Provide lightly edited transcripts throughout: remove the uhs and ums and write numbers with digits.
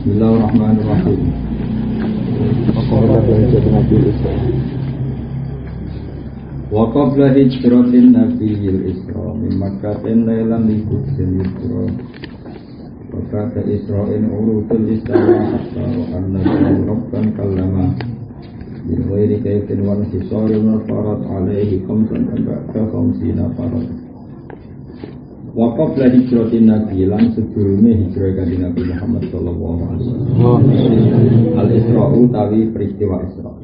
Bismillahirrahmanirrahim. Wa qabla hijratin nabiyil isra min Makkatin lailan likutsil yusra wa kata isra'in urutul istawa hatta wa annahu rabban kallama min ghairi kaifin wa hisarin wa farat alaihi khamsan ba'da khamsina farat. Wa qabla hijratin nabi lan sebelumnya hijrah kanjeng Nabi Muhammad sallallahu alaihi wasallam. Al-Isra'u tawi peristiwa Isra.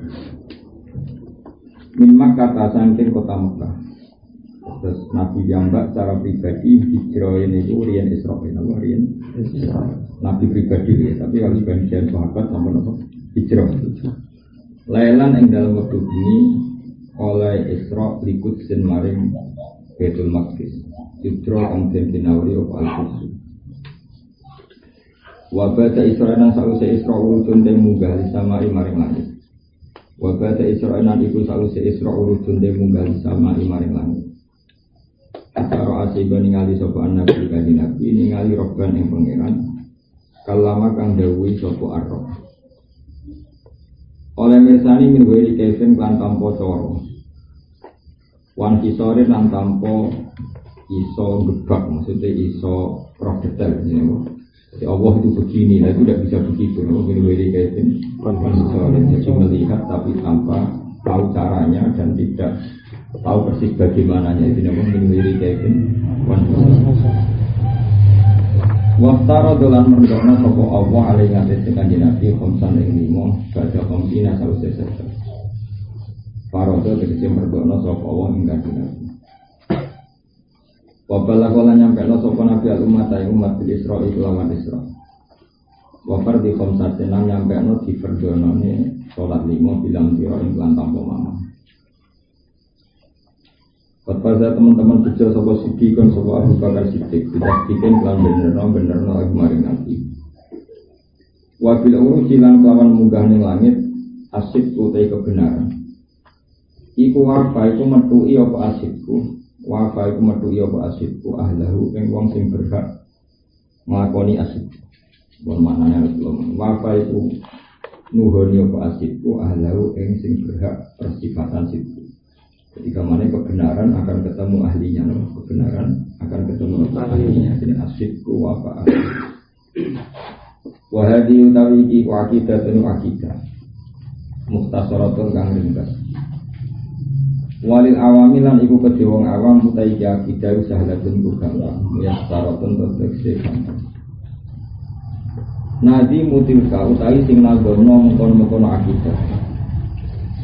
Min Makkah saking kota Makkah. Terus Nabi jambak secara pribadi hijrah ini itu riyen Isra riyen. Nabi pribadi ya, tapi kalau sebagian sahabat sampun apa? Hijrah. Lailan ing dalem wektu bengi oleh Isra likut sin maring Baitul Maqdis. Hijrah kang den dinawari apa al-Qudus. Wa bata Isra'an sause Isra urutun den munggah sama maring langit. Wa bata Isra'an iku sause Isra urutun den munggah sama maring langit. Asara asiba ningali sapa nabi kanjeng Nabi ningali robban ing pangeran. Kalama kang dawuhi sapa Ar-Rabb. Oleh mirsani min wiri kaifin kan tanpa cara. Wan kisore lan tanpa iso gebak, maksudnya iso roh detail jadi Allah itu begini, nah itu tidak bisa begitu menurut kaitan jadi melihat tapi tanpa tahu caranya dan tidak tahu persis bagaimananya jadi menurut kaitan waftara dolan mendokna sapa Allah alaihi ngates kanjeng Nabi khamsan ing 5 badha khamsina sawise sesat parodo tegese mendokna sapa Allah ing kanjeng Nabi. Wabala kala nyampekno sapa nabi al-umat umat bil Isra lawan Isra. Wafar di khamsatin nang nyampekno di perdonane salat 5 bilang sira ing lan tanpa mama. Pada teman-teman kecil sapa Siddiq sapa Abu Bakar Siddiq tidak bikin lan benerno aku maring nabi. Wa bil uruji lan lawan munggah ning langit asik utai kebenaran. Iku apa iku metuki apa asikku? Wafa iku metuhi apa asidku ahlahu ing wong sing berhak nglakoni asid. Mon maknane belum. Wafa iku nuhoni apa asidku ahlahu ing sing berhak persifatan sidku. Ketika mana kebenaran akan ketemu ahlinya, kebenaran akan ketemu ahlinya. Jadi asidku wafa. Wa hadhi utawi iki akidah tenu akidah. Mukhtasaratun kang ringkas. Walil awamilan iku kedhe wong awam utawi akidah sahlatun gampang ya saratun tekse gampang. Nadi mutil ka utawi sing nadono mengkono-mengkono akidah.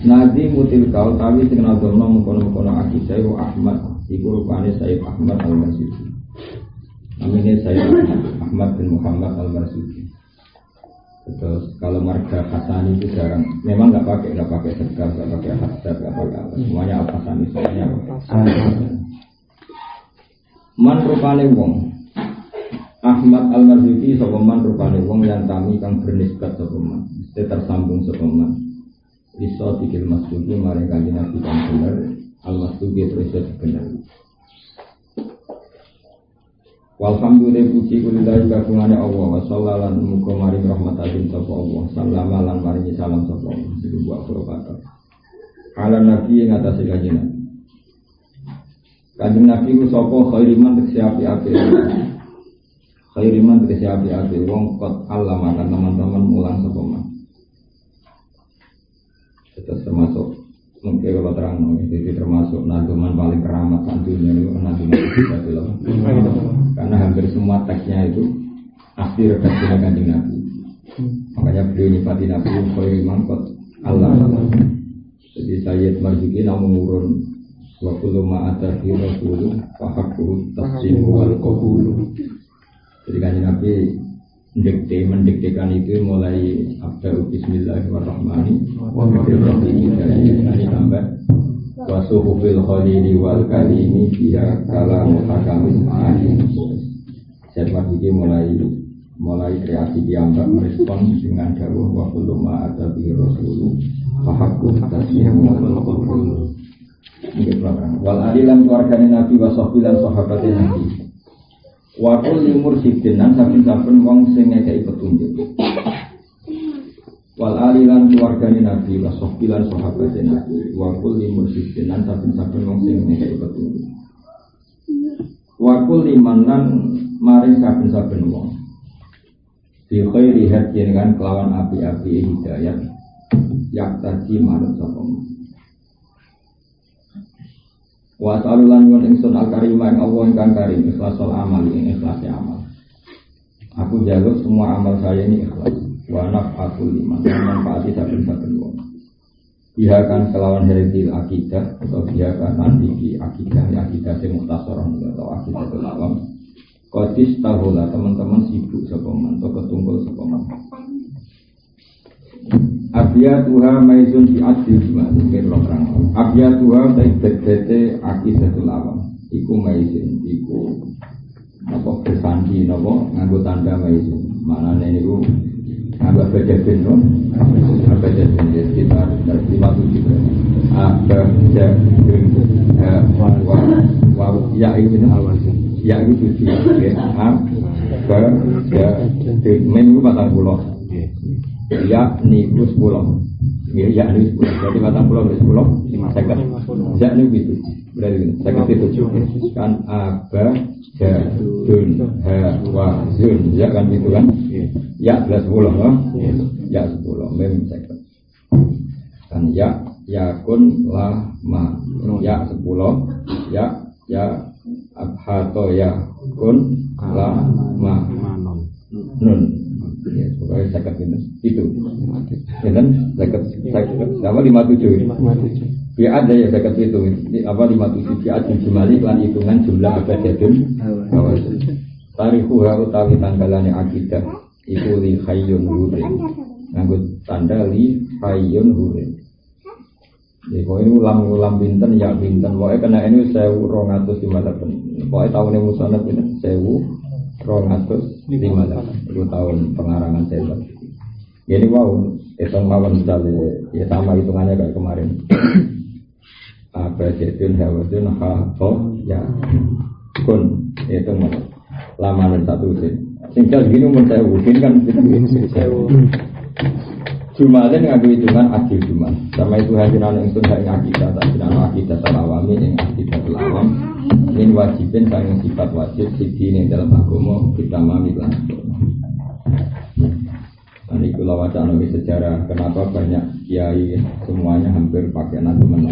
Nadi mutil ka utawi sing nadono mengkono-mengkono akidah iku Ahmad iku rupane Sayyid Ahmad Al-Marsudi. Namanya Sayyid Ahmad bin Muhammad Al-Marsudi. Terus kalau marga Hasan itu jarang, memang nggak pakai segar, nggak pakai hasad, nggak pakai apa, semuanya Al-Hasan misalnya. Man rupane wong Ahmad Al-Marzudi sapa man rupane wong yang tami kang bernisbat sapa man, mesti tersambung sapa man. Iso dikil masjudi maring kanjeng Nabi kang bener, Al-Masjudi terus bener. Walhamdulillah puji kulillahi kagungannya Allah wa sallalan muka maring rahmatatin sapa Allah sallama lan maringi salam sapa Allah itu buat kata ala nabi yang atas kanjeng Nabi ku sapa khairiman tegese api wong kot Allah makan teman-teman mulang sapa man itu termasuk mungkin kalau terang jadi termasuk nazuman paling keramat santunya itu nazuman itu karena hampir semua teksnya itu asli redaksinya kanjeng Nabi. Makanya beliau nyifati Nabi khairul mangkot Allah. Jadi Sayyid Marzuki namun urun wa kullu ma atafi rasul fa haqqu tasdiq wal qabul. Jadi kanjeng Nabi mendiktekan itu mulai abda bismillahirrahmanirrahim dari tambah wasuhufil khalili wal kalimi biha kalamu hakamis ma'ani. Saya ini mulai kreasi diambak merespon dengan dawuh wa kullu ma atabi rasul fa haqqu tasdiq wal qabul. Wal adilan keluargane Nabi wa sahbilan sahabatnya Nabi. Wakul limur sidin nan saben-saben wong sing ngekeki petunjuk. alilan keluargane Nabi wa sohbilan sahabate Nabi wa kulli mursyidin lan saben-saben wong sing ngekeki petunjuk wa kulli manan maring saben-saben wong fi khairi hadin kan kelawan api-api hidayat yak tadi manut sapa wa ta'alulan wan ingsun al-karimah Allah ingkang karim ikhlasul amal ing ikhlas amal. Aku jaluk semua amal saya ini ikhlas. Wa naf'atul liman manfaati saben-saben wong. Bihakan kelawan heritil akidah atau bihakan nanti akidah sing mukhtasarah atau akidah awam. Qadis tahula teman-teman sibuk sapa man atau ketungkul sapa man. Abiyatuha maizun fi adil mungkin orang abiyatuha bete akidatul awam iku maizun iku apa bersandi napa nganggo tanda maizun manane niku nganggo bejeben no bejeben sekitar 57 wa ya itu awal ya itu tujuh ya menu 40 ya niku 10 ya niku 10 berarti 40 10 ya niku itu berarti 57 kan aba jadun wa zun ya kan itu kan ya 10 ya 10 mem 50 kan ya kun la ma ya 10 ya abhato ya kun la ma nun ya, pokoknya zakat itu kan zakat apa 57 biar ada ya zakat itu apa 57 biar jumlah lan hitungan jumlah abjadun tarihu utawi tanggalane akidah iku li hayyun hurin nganggo tanda li hayyun hurin ya kok ini ulam binten ya binten pokoknya kena ini 1250 pokoknya tahunnya musanad ini 1250 itu tahun pengarangan saya. Jadi wow, hitung mawon misalnya ya sama hitungannya kayak kemarin. Apa jadun hawadun hato ya kun hitung mawon. Lamaran satu sih. Singkat gini umur saya mungkin kan Jumlah ini ngaku hitungan adil Jumlah. Sama itu hajinan yang sudah ngakidah tak jinan akidah salawami yang akidah selawam. Ini wajibin sangat sifat wajib sisi ini dalam agama kita mamilah. Dan itu wacana sejarah kenapa banyak kiai semuanya hampir pakai nazuman.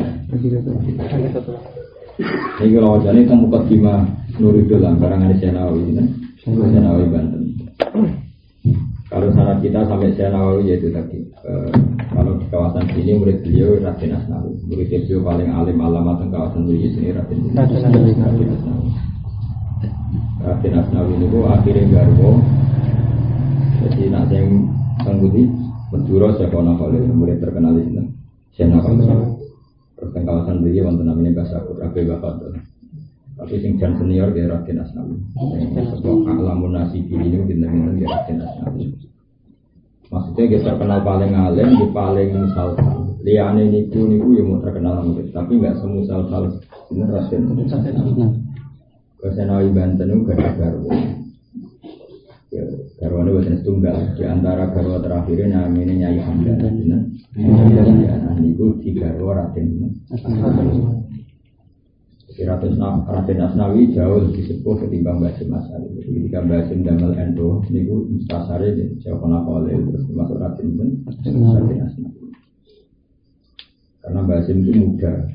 Ini kalau wacana itu mukadimah Nuridul karangan Senawi ini, Senawi Banten. Kalau sanad kita sampai Senawi yaitu tadi. Kalau di kawasan sini murid beliau Raden Asnawi, murid beliau paling alim alamat di kawasan sini Raden Asnawi. Raden Asnawi itu akhirnya garwo. Jadi nak yang sanggudi Madura Syekhono Khalil murid terkenal di sini. Syekhono Khalil. Terus di kawasan beliau wonten namanya Basakur Abe Bakat. Tapi sing jan senior dia Raden Asnawi. Sebab alamun nasibi ini bintang-bintang dia Raden Asnawi. Maksudnya dia terkenal paling alim, dia paling musal-sal. Liane niku yang mau terkenal murid, tapi nggak semusal-sal. Ini Raden. Kesenawi Banten itu gak ada garwa. Garwa ini bukan tunggal. Di antara garwa terakhirnya namanya Nyai Hamdan. Nah, niku di garwa Raden. Raden Asnawi jauh lebih sepuh ketimbang Basim Asari. Ketika Basim damel endo, niku mustasare Syekhono Khalil terus masuk Raden Asnawi. Karena Basim itu muda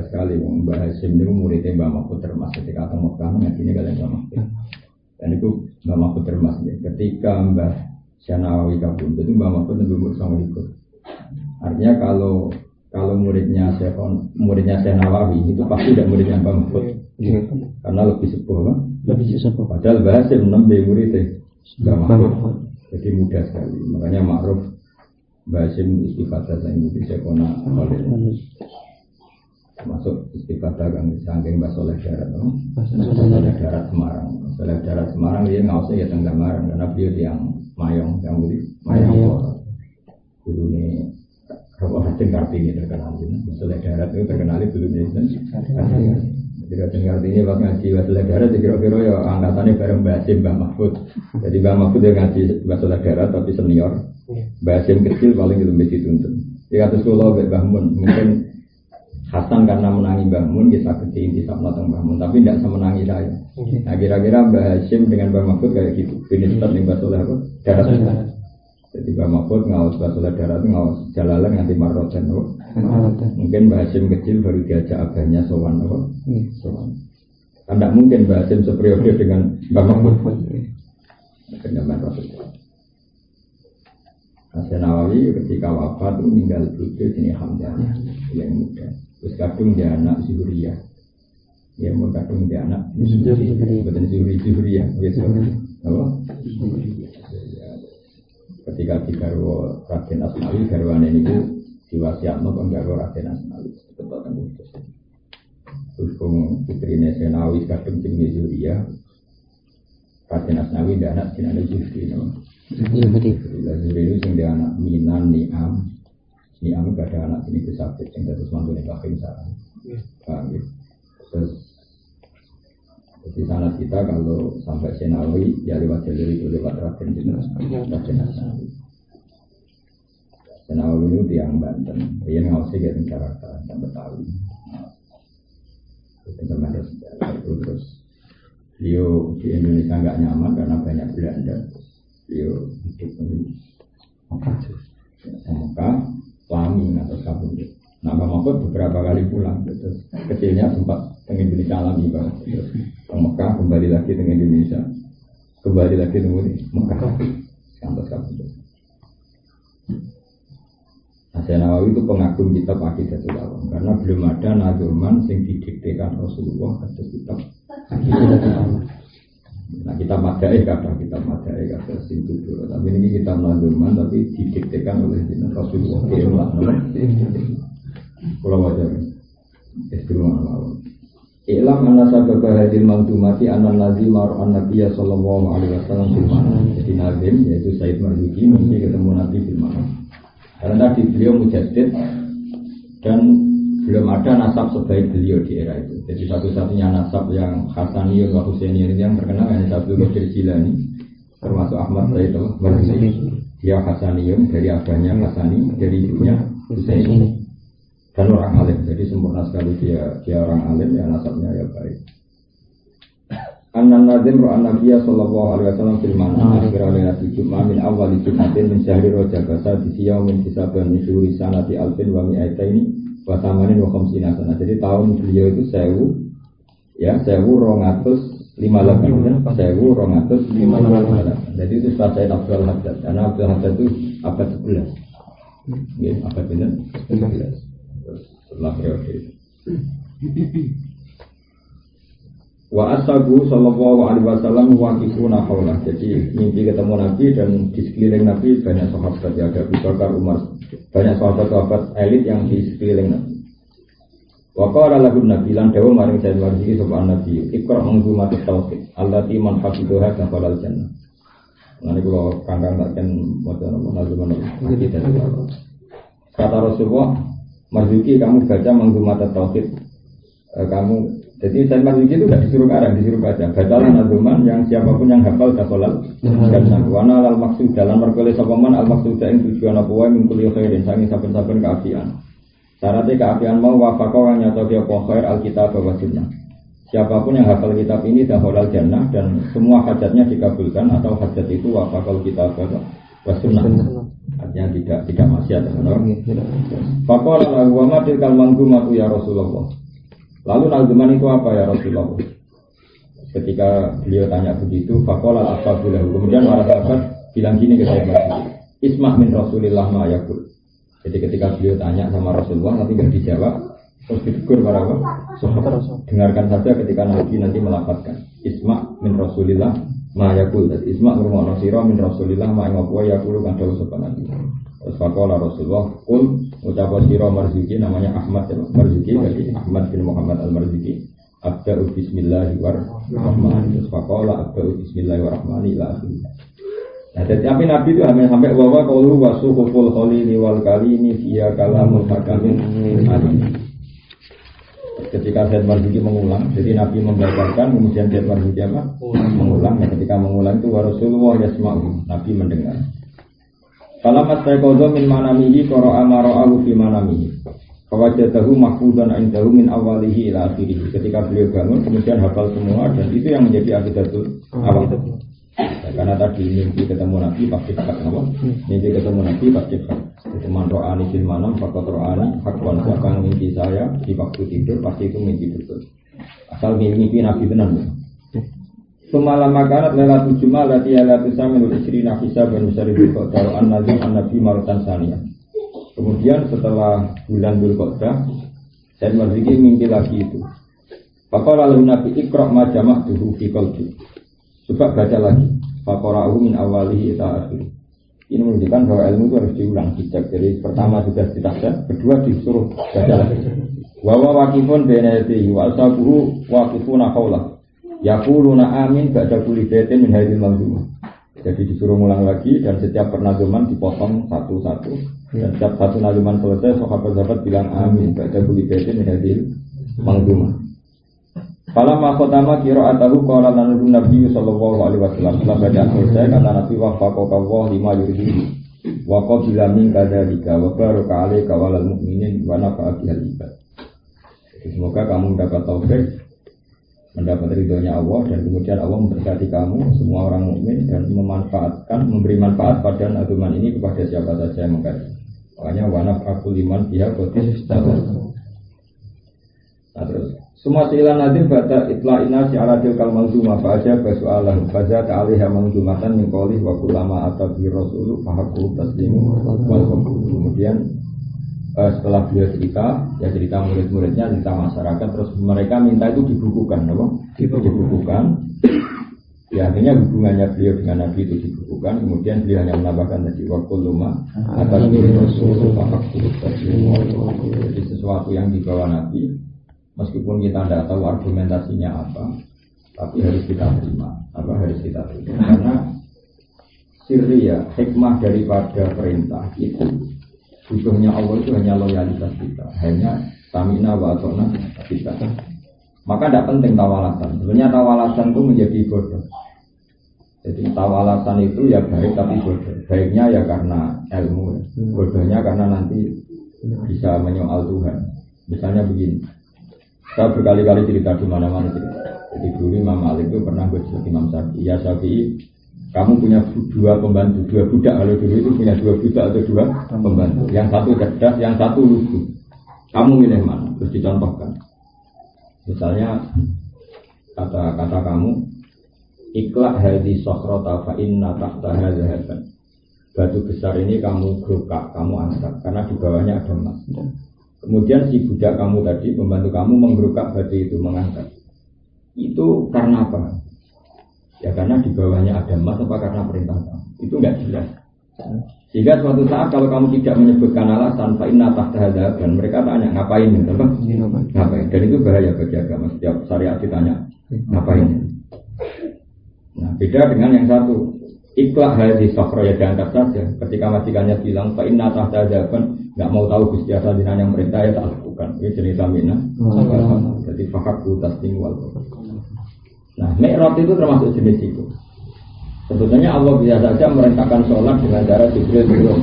sekali. Basim itu muridnya Mbah Mahfud Termas ketika datang Mekah ngajinya kalian Mbah Mahfud. Dan itu Mbah Mahfud Termas ya. Ketika Mbah Senawi kabur, itu Mbah Mahfud lebih umur sama ikut. Artinya kalau muridnya Senawi itu pasti tidak muridnya Mbah Mahfud. Karena lebih sepuh kan? Lebih sepuh. Padahal Basim nembe muridnya Mbah Mahfud. Jadi muda sekali. Makanya Ma'ruf Basim istifadah saya mungkin Syekhono Khalil. Masuk istifadah kan saking Mbah Soleh Darat, Soleh Darat Semarang. Soleh Darat Semarang dia ngausnya ya tengah Semarang karena beliau yang Mayong, yang budi Mayong. Dulu nih kalau Raden Kartini terkenal, Soleh Darat itu terkenal dulu nih. Jadi Raden Kartini waktu ngaji Soleh Darat kira-kira ya angkatannya bareng Basim Mbah Mahfud. Jadi Mbah Mahfud dia ngaji Soleh Darat tapi senior. Mbah Hasyim kecil paling itu lebih dituntun. Ya kados kula Mbah Mun mungkin Hasan karena menangi Mbah Mun kita kecil di sama Mbah Mun tapi tidak semenangi saya. Nah kira-kira Mbah Hasyim dengan Mbah Mahfud kayak gitu. Ini tetap Mbah Soleh apa? Darat. Jadi Mbah Mahfud ngawas Mbah Soleh darat ngawas Jalalan nganti Marroten apa? Mungkin Mbah Hasyim kecil baru diajak abahnya sowan apa? Sowan. Kan tidak mungkin Mbah Hasyim seperiode dengan Mbah Mahfud. Akhirnya Marroten. Hasan Nawawi ketika wafat itu meninggal putri sini Hamzah yang muda. Terus kadung dia anak Zuhriyah. Ya mau kadung dia anak bukan Zuhriyah. Apa? Ketika digarwa Raden Asnawi garwane niku diwasiatno kok garwa Raden Asnawi. Betul kan itu. Berhubung putrine Senawi kadung jenenge Zuhriyah. Raden Asnawi dia anak jenenge Zuhriyah. Iya betul. Zuhri itu dia anak Minan Niam gak ada anak ini kesabit yang terus mantune kahim sarang. Paham ya? Terus di sana kita kalau sampai Senawi ya lewat jalur itu lewat Raden Asnawi. Senawi itu tiang Banten. Dia ngawasi dia Jakarta dan Betawi. Terus beliau di Indonesia nggak nyaman karena banyak Belanda. Beliau hidup di Mekah, Lami atau Kabul. Nah, Mbah Mahfud beberapa kali pulang. Terus kecilnya sempat ke Indonesia lagi, Bang. Terus ke Mekah, kembali lagi ke Indonesia, kembali lagi ke Mekah, sampai Kabul. Hasan Nawawi itu pengagum kitab Aqidatul Awam karena belum ada nazuman yang didiktekan Rasulullah atas kitab Aqidatul Awam. Nah kita madai kata situ dulu. Tapi ini kita nazuman tapi didiktekan oleh Rasulullah. Kalau wajar, istimewa. Ilam anasabah hadil mangdumati anan nazim maru'an Nabiya sallallahu alaihi wasallam filmana. Jadi nazim yaitu Said Marzuki mesti ketemu Nabi filmana. Karena tadi beliau mujaddid dan belum ada nasab sebaik beliau di era itu. Jadi satu-satunya nasab yang Hasaniyun wa Husainiyun yang terkenal hanya Abdul Qadir Jilani, termasuk Ahmad Said Marzuki. Dia Hasaniyun dari abahnya Hasani, dari ibunya Husaini. Dan orang alim, jadi sempurna sekali dia orang alim, ya nasabnya ya baik. An-Nan Nazim Ru'an Nabiya sallallahu alaihi wasallam fil mana akhir lailati Jum'ah min awal Jum'atin min syahri Rajab di siyaumin hisaban nusuri sanati alfin wa mi'ataini wa samanin wa khamsina sana. Jadi tahun beliau itu 1258 Jadi itu setelah Sayyid Abdul Haddad. Karena Abdul Haddad itu abad 11. Nggih, abad 11. Setelah periode itu. Wa ashabu sallallahu alaihi wasallam waqifuna haulah. Jadi mimpi ketemu Nabi dan di sekeliling Nabi banyak sahabat ya, ada Abu Bakar, Umar, banyak sahabat-sahabat elit yang di sekeliling Nabi. Wa qala lahu Nabi lan dawu maring Sayyid Marzuki sapa Nabi, "Iqra manzumat tauhid allati man hafidhaha dakhala al-jannah." Lan kula kangkang takken maca nazuman kita. Kata Rasulullah, Marzuki kamu baca manzumat tauhid. Jadi Sayyid Marzuki itu tidak disuruh karang, disuruh baca. Bacalah nazuman yang siapapun yang hafal dakhalal jannah. Wa nal maksud dalam perkara sapaman al maksud ing tujuan apa wae min kulli khairin sangi saben-saben kaafian. Syaratnya keafian mau wafaqah yang nyata dia khair alkitab wa sunnah. Siapapun yang hafal kitab ini dakhalal jannah dan semua hajatnya dikabulkan atau hajat itu wafaqal kitab wa sunnah. Artinya tidak maksiat. Faqala lahu wa ma tilkal mangdumatu ya Rasulullah. Lalu nazuman itu apa ya Rasulullah? Ketika beliau tanya begitu, faqala ashabulahu. Kemudian para sahabat bilang gini ke saya, Isma' min Rasulillah ma yaqul. Jadi ketika beliau tanya sama Rasulullah tapi enggak dijawab, terus ditegur para sahabat. Dengarkan saja ketika Nabi nanti melafazkan Isma' min Rasulillah ma yaqul. Jadi Isma' ngrungokno sira min Rasulillah ma yaqul yaqulu kan dawuh sapa Nabi. Terus faqala Rasulullah qul ucap sira Marzuki namanya Ahmad Marzuki dari Ahmad bin Muhammad al-Marzuki abda'u bismillahirrahmanirrahim. Terus faqala abda'u bismillahirrahmanirrahim. Nah, tapi Nabi itu hanya sampai bahwa qaulu wasuhuful khalili wal kalimi fiya kalamul hakamin alim. Ketika Sayyid Marzuki mengulang, jadi Nabi membacakan kemudian Sayyid Marzuki apa? Mengulang. Nah, ketika mengulang itu Rasulullah yasma'u, Nabi mendengar. Kalau mas taikozo min manamihi koro amaro'ahu fi manamihi. Fawajadahu mahfudzan indahu min awalihi ila akhirih. Ketika beliau bangun kemudian hafal semua dan itu yang menjadi akidatul awal. Ya, karena tadi mimpi ketemu Nabi pasti hak apa? Mimpi ketemu Nabi pasti hak. Itu manro'ani fil manam fakot ro'ani hakwan siapa mimpi saya di waktu tidur pasti itu mimpi betul. Asal mimpi Nabi benar. Semalam makanan lelatul jumal lati alatu saminul isri nafisa dan musaribil qadar an-nabi marutan saniyah. Kemudian setelah bulan Dzulqa'dah saya berzikir mimpi lagi itu. Faqala lahu Nabi iqra' ma jama'tuhu fi qalbi. Coba baca lagi. Faqara'ahu min awalihi ila akhir. Ini menunjukkan bahwa ilmu itu harus diulang dijak. Jadi pertama sudah ditafsir, kedua disuruh baca lagi. Wa waqifun baina yadayhi wa ashabuhu waqifuna haulah. Yaquluna amin ba'da kulli baitin min hadhil manzumah. Jadi disuruh ulang lagi dan setiap pernazuman dipotong satu-satu dan setiap satu nazuman selesai sahabat-sahabat bilang amin ba'da kulli baitin min hadhil manzumah. Fala ma khatama qira'atahu qala lana Nabi sallallahu alaihi wasallam setelah bacaan selesai kata Nabi wafaqaka Allah lima yuridu wa qabila min kadzalika wa baraka alaika walal mu'minin wa nafa'a bihal ibad. Semoga kamu mendapat taufik, mendapat ridhonya Allah dan kemudian Allah memberkati kamu semua orang mukmin dan memanfaatkan memberi manfaat pada nazuman ini kepada siapa saja yang mengkaji. Makanya wa nafa'a liman biha qatis. Nah terus semua silan nadim bata itla'ina si'aradil kalmanzumah fa'ajab basu'alahu fa'ajab ta'alihah manzumatan min qawlih wa kulama atabi rasuluh fahaqul taslimu wal qabul. Kemudian setelah beliau cerita, ya cerita murid-muridnya, cerita masyarakat, terus mereka minta itu dibukukan, apa? Dibukukan. Ya akhirnya hubungannya beliau dengan Nabi itu dibukukan. Kemudian beliau hanya menambahkan tadi wa kulama atabi rasuluh fahaqul taslimu wal qabul. Jadi sesuatu yang dibawa Nabi meskipun kita tidak tahu argumentasinya apa, tapi harus kita terima. Harus kita terima. Karena sirri ya, hikmah daripada perintah itu, butuhnya Allah itu hanya loyalitas kita, hanya stamina wa atona kita. Maka tidak penting tawalasan. Sebenarnya tawalasan itu menjadi bodoh. Jadi tawalasan itu ya baik tapi bodoh. Baiknya ya karena ilmu, bodohnya karena nanti bisa menyoal Tuhan. Misalnya begini. Saya berkali-kali cerita di mana-mana cerita. Jadi dulu Imam Malik itu pernah bercerita Imam Syafi'i. Ya Syafi'i, kamu punya dua pembantu, dua budak. Kalau dulu itu punya dua budak atau dua pembantu. Yang satu cerdas, yang satu lugu. Kamu milih mana? Terus dicontohkan. Misalnya kata kamu, ikhla hadhi sokhrota fa inna tahtaha zahaban. Batu besar ini kamu gerukak, kamu angkat karena di bawahnya ada emas. Kemudian si budak kamu tadi, membantu kamu menggerukak batu itu, mengangkat. Itu karena apa? Ya karena di bawahnya ada emas, apa karena perintah kamu? Itu enggak jelas. Sehingga suatu saat kalau kamu tidak menyebutkan alasan, fa inna tahtaha zahaban, mereka tanya ngapain gitu, apa? Ngapain? Dan itu bahaya bagi agama. Setiap syariat ditanya ngapain. Nah beda dengan yang satu. Ikhlas hadis sokro ya diangkat saja. Ketika majikannya bilang, fa inna tahtaha zahaban, nggak mau tahu Gusti Allah yang perintah ya tak lakukan. Ini jenis samina. Jadi fakakku taslim wal. Nah, mi'raj itu termasuk jenis itu. Sebetulnya Allah bisa saja merintahkan sholat dengan cara Jibril belum,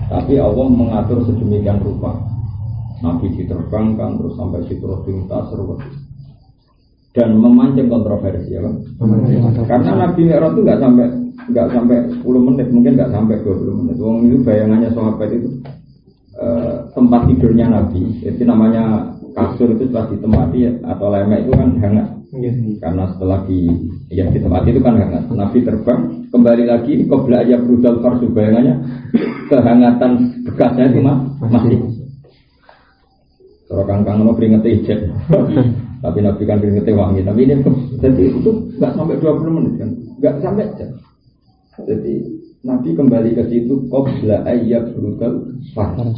tapi Allah mengatur sedemikian rupa. Nabi diterbangkan terus sampai Sidratul Muntaha dan memancing kontroversi, ya, karena Nabi Mi'raj itu nggak sampai 10 menit, mungkin nggak sampai 20 menit. Wong itu bayangannya sahabat itu tempat tidurnya Nabi, itu namanya kasur itu setelah ditemati atau lemek itu kan hangat, karena setelah di tempat itu kan hangat. Nabi terbang kembali lagi qabla ya brudal farsu, bayangannya kehangatan bekasnya itu masih. Kalau kangkang mau keringet ijek. Tapi Nabi kan keringetnya wangi. Tapi ini jadi itu nggak sampai 20 menit kan, nggak sampai jam. Jadi Nabi kembali ke situ qabla ayyab brutal fars.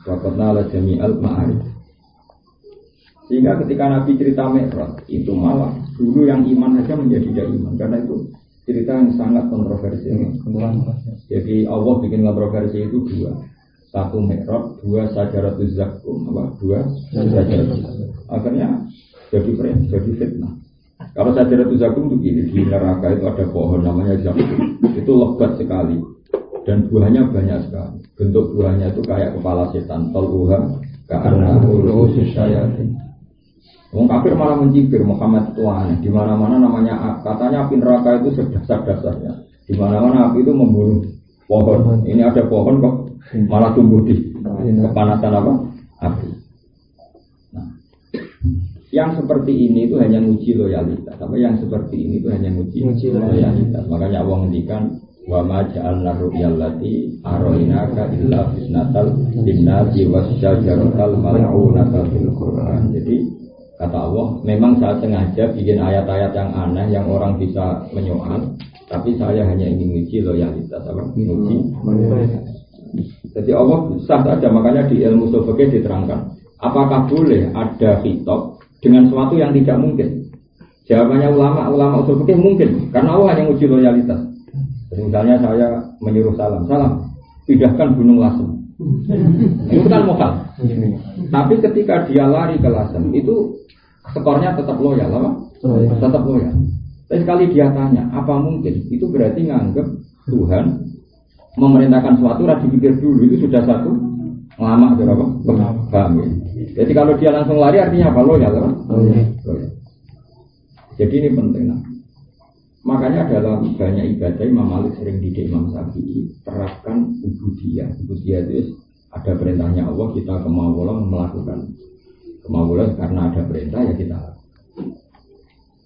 Waqatna ala jami'al ma'arif. Sehingga ketika Nabi cerita Mi'raj itu malah dulu yang iman saja menjadi tidak iman karena itu cerita yang sangat kontroversial. Jadi Allah bikin kontroversi itu dua. Satu Mi'raj, dua Sajaratuz Zakum, dua Sajaratuz. Akhirnya jadi fitnah. Kalau Sajaratuz Zakum itu gini, di neraka itu ada pohon namanya zakum. Itu lebat sekali. dan buahnya banyak sekali. Bentuk buahnya itu kayak kepala setan, tolbuha, karena urusus syayatin. Wong kafir malah mencibir Muhammad itu aneh. Di mana-mana namanya katanya api neraka itu sedasar-dasarnya. Di mana-mana api itu membunuh pohon. Ini ada pohon kok malah tumbuh di kepanasan apa? Api. Nah, yang seperti ini itu hanya nguji loyalitas. Tapi yang seperti ini itu hanya nguji loyalitas. Makanya Allah ngendikan wa ma ja'alna ru'yallati arainaka illa fitnatal linnasi wasyajaratal mal'unata fil Qur'an. Jadi kata Allah, memang saya sengaja bikin ayat-ayat yang aneh yang orang bisa menyoal, tapi saya hanya ingin nguji loyalitas apa? Nguji. Jadi Allah sah saja, makanya di ilmu ushul fikih diterangkan, apakah boleh ada khitab dengan sesuatu yang tidak mungkin? Jawabannya ulama ushul fikih mungkin, karena Allah hanya nguji loyalitas. Misalnya saya menyuruh salam, pindahkan gunung Lasem. Itu kan mokal. Tapi ketika dia lari ke Lasem, itu skornya tetap loyal, apa? Tetap loyal. Tapi sekali dia tanya, apa mungkin? Itu berarti nganggep Tuhan memerintahkan sesuatu, harus dipikir dulu. Itu sudah satu lama, berapa? Paham ya? Jadi kalau dia langsung lari artinya apa? Loyal, apa? Loyal. Jadi ini penting. Makanya dalam banyak ibadah Imam Malik sering didik Imam Syafi'i terapkan ubudiyah. Ubudiyah itu ada perintahnya Allah, kita kemauan melakukan kemauan karena ada perintah ya kita.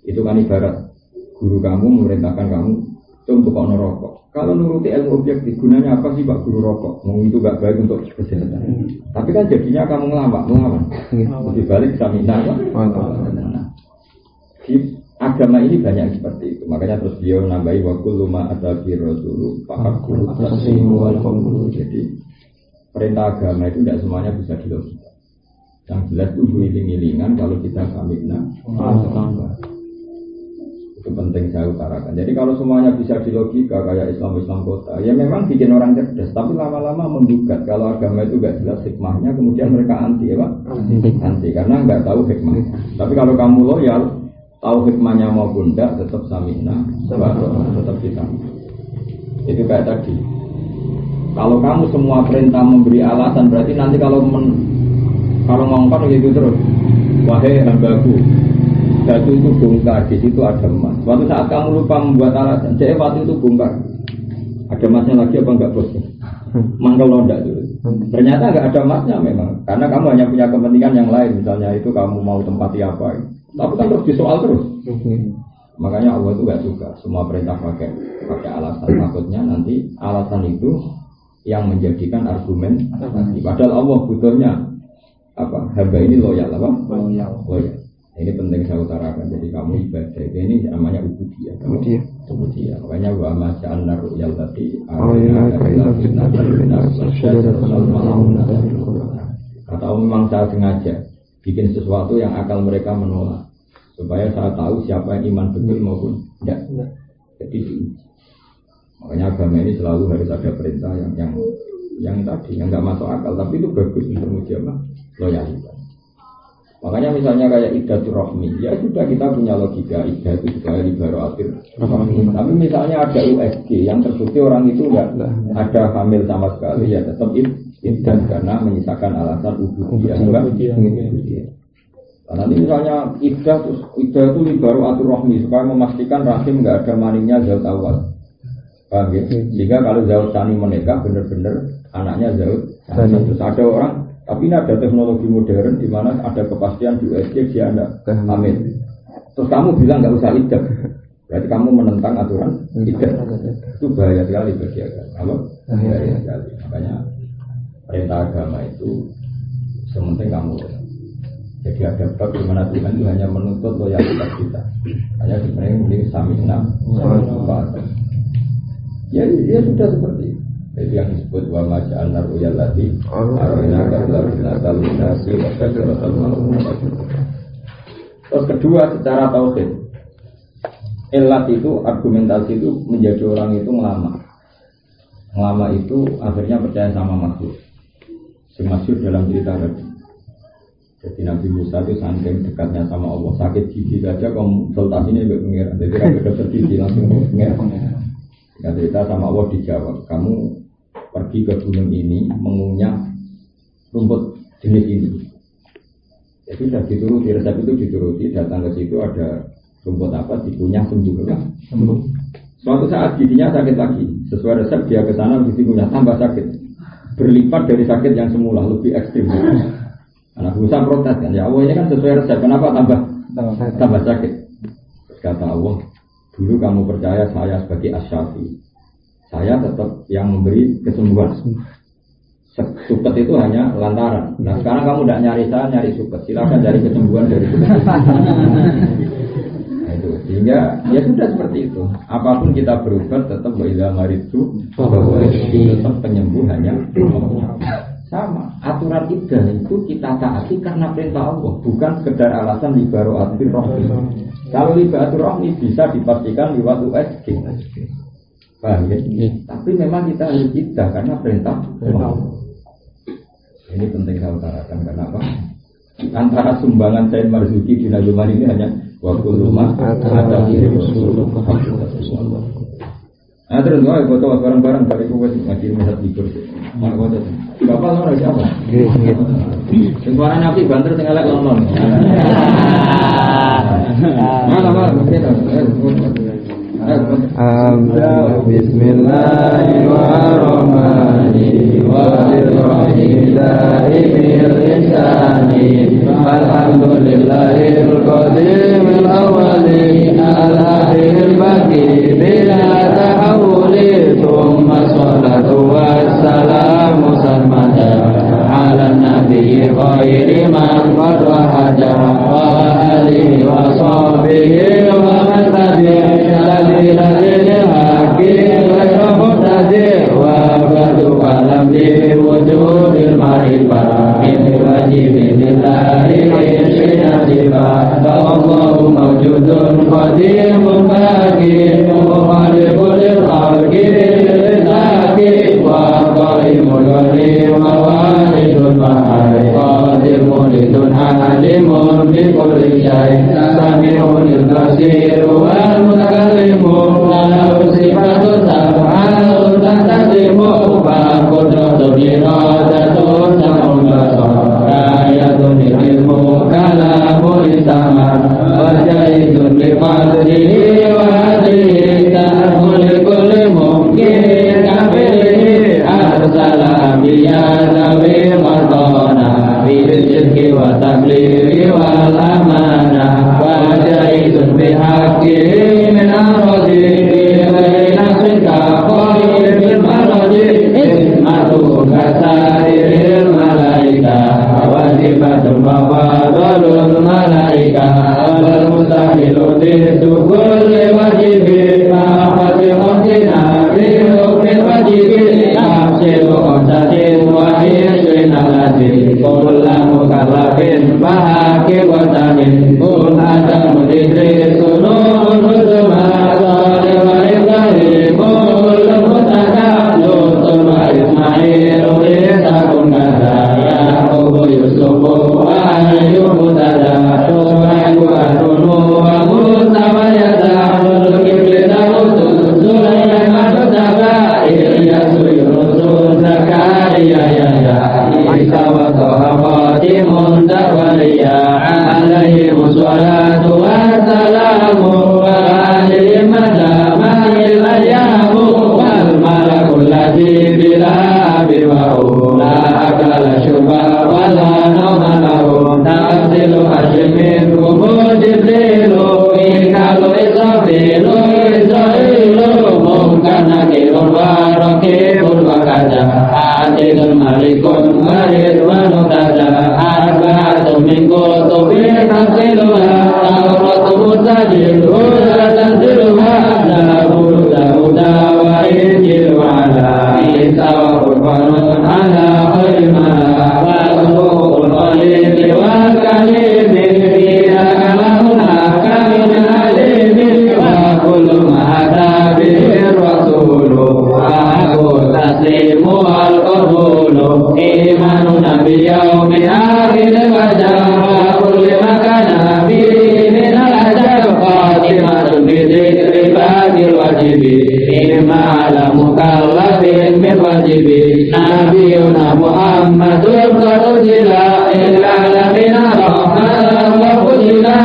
Itu kan ibarat guru kamu memerintahkan kamu untuk kok rokok. Kalau nuruti ilmu objektif gunanya apa sih Pak guru rokok? Itu gak baik untuk kesehatan. Tapi kan jadinya kamu ngelawan. Lebih balik samina kan? Agama ini banyak seperti itu. Makanya terus beliau nambahi wa kullu ma atabi rasulu faqul taslimu wal qabul. Jadi perintah agama itu tidak semuanya bisa dilogika. Yang jelas itu giling-gilingan kalau kita kamikna. Itu penting saya utarakan. Jadi kalau semuanya bisa dilogika kayak Islam kota, ya memang bikin orang cerdas. Tapi lama-lama menggugat kalau agama itu tidak jelas hikmahnya, kemudian mereka anti, ya Pak? Anti karena nggak tahu hikmahnya. Tapi kalau kamu loyal, tahu hikmahnya maupun tidak, tetap samina, tetap kita. Itu kayak tadi. Kalau kamu semua perintah memberi alasan, berarti nanti kalau ngomongkan gitu terus. Wahai hambaku, batu itu bongkar, di situ ada emas. Suatu saat kamu lupa membuat alasan, jadi batu itu bongkar. Ada emasnya lagi apa enggak bos? Mangkel londak dulu. Ternyata enggak ada emasnya memang, karena kamu hanya punya kepentingan yang lain. Misalnya itu kamu mau tempati apa? Tapi kan terus disoal terus. Makanya Allah itu gak suka semua perintah pakai alasan. Takutnya nanti alasan itu yang menjadikan argumen. Padahal Allah butuhnya apa? Hamba ini loyal apa? Loyal. Ini penting saya utarakan. Jadi kamu ibadah ini namanya ubudiyah. Ubudiyah. Makanya wa ma ja'alna ru'yal lati atau memang saya sengaja bikin sesuatu yang akal mereka menolak supaya saya tahu siapa yang iman betul maupun tidak. Jadi makanya agama ini selalu harus ada perintah yang tadi yang nggak masuk akal, tapi itu bagus untuk menguji apa? Loyalitas. Makanya misalnya kayak iddatul rahmi, ya sudah kita punya logika iddah itu supaya liberatir. Tapi misalnya ada USG yang terbukti orang itu nggak ada hamil sama sekali, ya tetap iddah karena menyisakan alasan ubudiyah. Nanti misalnya iddah itu liberatir rahmi supaya memastikan rahim nggak ada maninya zaut awal. Paham ya? Sehingga kalau zaut sani menikah benar-benar anaknya zaut. Terus ada orang. Tapi ini ada teknologi modern di mana ada kepastian di USG dia ada hamil. Terus kamu bilang nggak usah iddah, berarti kamu menentang aturan iddah. Itu bahaya sekali bagi agama. Halo? Bahaya sekali. Makanya perintah agama itu sementing kamu. Jadi ada bab di mana Tuhan itu hanya menuntut loyalitas kita. Hanya sebenarnya mending samina. Ya sudah seperti itu. Itu yang disebut wa ma ja'alna ru'yal lati arainaka illa linasi wa syajaratal mal'unah. Terus kedua secara tauhid. Ilat itu argumentasi itu menjadi orang itu ngelama. Ngelama itu akhirnya percaya sama makhluk. Masyhur dalam cerita Nabi. Jadi Nabi Musa itu saking dekatnya sama Allah, sakit gigi saja konsultasinya juga pengira. Jadi kalau dokter gigi langsung pengira. Cerita sama Allah dijawab, kamu pergi ke gunung ini mengunyah rumput jenis ini. Jadi sudah dituruti, resep itu dituruti, datang ke situ ada rumput apa dikunyah sembuh. Suatu saat giginya sakit lagi, sesuai resep dia ke sana dikunyah tambah sakit, berlipat dari sakit yang semula, lebih ekstrim. Anak berusaha protes kan, ya Allah ini kan sesuai resep, kenapa tambah sakit? Terus kata Allah, dulu kamu percaya saya sebagai Asy-Syafi, saya tetap yang memberi kesembuhan. Suket itu hanya lantaran. Nah sekarang kamu tidak nyari saya, nyari suket, silakan cari kesembuhan dari suket. Nah itu, sehingga ya sudah seperti itu. Apapun kita berobat tetap wa'idha maritu, bahwa itu tetap penyembuh hanya Allah. Sama, aturan iddah itu kita taati karena perintah Allah, bukan sekedar alasan libaroatir rohmi. Kalau libaroatir rohmi bisa dipastikan lewat USG. Paham ya? Tapi memang kita harus iddah karena perintah Allah. Ini penting saya utarakan, kenapa? Antara sumbangan Sayyid Marzuki di Najuman ini hanya waktu rumah ada di Rasulullah. Nah terus gue foto bareng-bareng dari gue ngaji mesat libur. Mana foto? Bapak lo lagi apa? Suara nabi banter tengah lek lomon. Mana mungkin? Bismillahirrahmanirrahim. Alhamdulillahil qadimil awwali al-akhiril baqi bila tahawuli thumma salatu wassalamu sarmada ala nabiyyi khairi man qad wahada wa alihi wa sahbihi wa man tabi'a lil hakim wa muhtadi wa badu kalam di wujudil ma'rifah ini wajibin lillahi insya'atifa Allahu mawjudun qadimun baqi mukhaliqul khalqi lillaki wa qaimul ghanim wa walidul mahari qadimun lidun alimun bi kulli syai' sami'un basir wal mutakallimu lahu sifatun sab'al tantasimu wa qudratu iradatun sam'ul basar ayatun ilmu kalamu istamar wa jaidun li qadrihi wa adrihi ta'amul kulli mumkin kafirihi arsala anbiya nabi martana birizki wa tabliği wal amana wa jaidun bihaqqi min aradihi wa inasika qail bil maradi ismatu kasairil malaika wa sifatun mafadalul malaika wal mustahilu disukul wajibi ma'afati muhtina lihukmil wajibi nafsilu qadadin wa isrin alati kullamu kalafin bahaki watamin kun adamu idri sunun huduma zali wa ilahi kullu mutaka lutul wa ismailu isakun kata yaqubu yusufu wa ayyubu tada suhaibu adunu wa mutawayata nulkiblina utul sulaiman utaba ilyasu yunusun zakariya yaya isa wa toha khatimun dawaliya alaihi musholatu wassalamu wa alihi madamahil ayamu wal malakul ladhi bila biwahu la akala syubha wa la nama lahu ta'zilu hashimin kumu jibrilu mikalu israfilu isra'ilu mungkana kirun wa rakibun wa kaja adilun malikun marid wa nutada arba'atu min kutubin tafsiluha tawratu mutajil hujatan siluha zabur dahuda wa injil wa ala isa wa qurbanun ala khaimana wa suhul qalili wa kalimi bila kalamuna kamin alimi wa kullu ma'ata bihir rasulu wa aku taslimu al-qabulu imanuna biyawmi akhir wajah wa kulli makana bihi min al-ajab khatimatun bidhikri fadil wajibi ima ala mukallafin min wajibi Nabiuna Muhammadun qad ursila lil alamin rahmatan wa hudina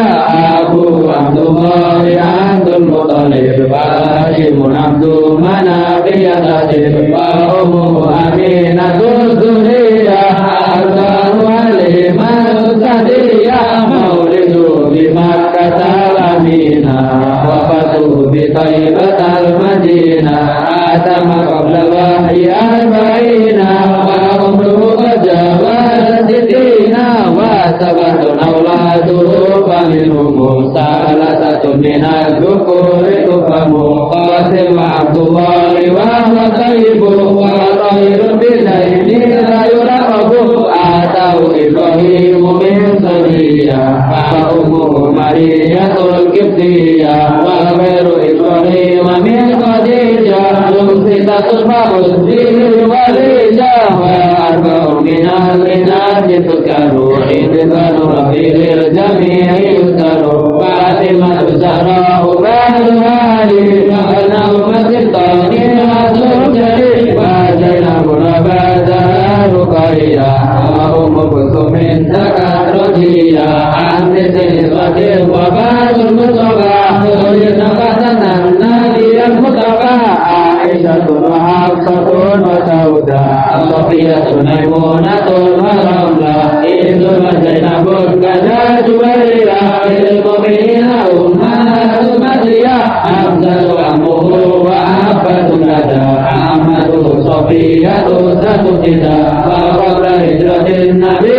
Abu Abdullah Abdul Muttalib wa Hashim Abdul Manaf Yatasib wa Ummu Aminatul Dzurriyyah Arba'u Halimah Sadiyah Maulidu bi Makkah al-Aminah wa fatu bi Thaibah al-Madinah atama qabla wahyi arba'ina wa umruhu qad jawazat sitina wa sabatun awladuhu fa minhum salasatun minal dhukuri tufamu Qasim Abdullah wa huwa tayyibu wa tahirun bidaini la yuraqabu atau Ibrahim min Suriyah fa ummuhu Mariyatul Qibtiyah wa ghairu Ibrahim min Khadijah lumsitatul ma'udhi walijah wa arba'u minal inasi tukaru idhanu rafiqil jami'i yukaru Fatimah Zahra ubadu hali ma'ana umatil tani asur jari wa Zainabun abadha Ruqayyah wa Ummu Kulthumin zakat rojiyah antisin iswadir wa badul mutabah Yurina qatanan nadiyah mutabah Aisyatun wa Hafsatun wa Saudah Sofiyatun Maimunatun wa Ramlah Indul wa Zainabun kada Jubairah Ilmu'minina ummahatul madriyah Hamzatu ammuhu wa abbatun kada Ahmadu Sofiyatu satu tidak wa qabla hijratin Nabi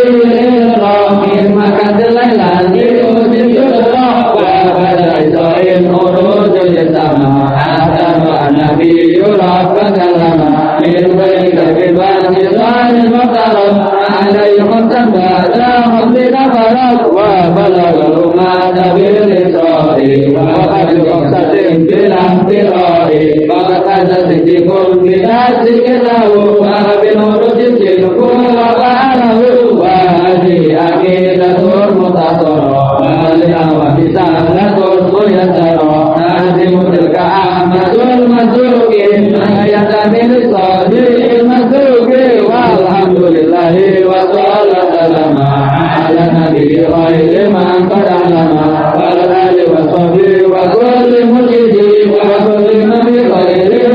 Rahim makatil laylan diusin yudhra wa pada Israel urujul yasama Hasan wa Nabi yuraf wa kalama min baika bilban Israel muqtarab alaihi khumsan ba'da khumsina farad wa balagha umada bil Israel wa qadlu khumsatin bil ahtirai wa qadda siddiqun bila zikirahu wa bin urujil jilkun wa ba'alahu wa hadi aqidatul mutasara wa lihawa bisalatul mulyasara nazimu tilka ahmadul mazruki ayatamin sadiqil mazruki walhamdulillahi wa salama ala nabi khairi man qadalama wa ali wa sahbihi wa kulli mujidi wa kulli nabi khairi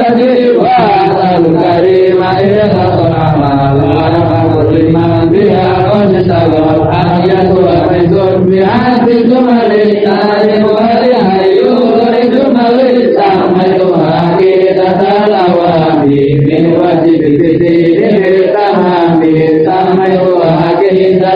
hajjati wa asalul karima ila salamal wa nafa'ul liman biha qadisagal ayatu wa rizun bi'ati jumali ta'alim wa lihayu rizumali samaitu hakita talawami min wajibi bidini tamami samaitu hakita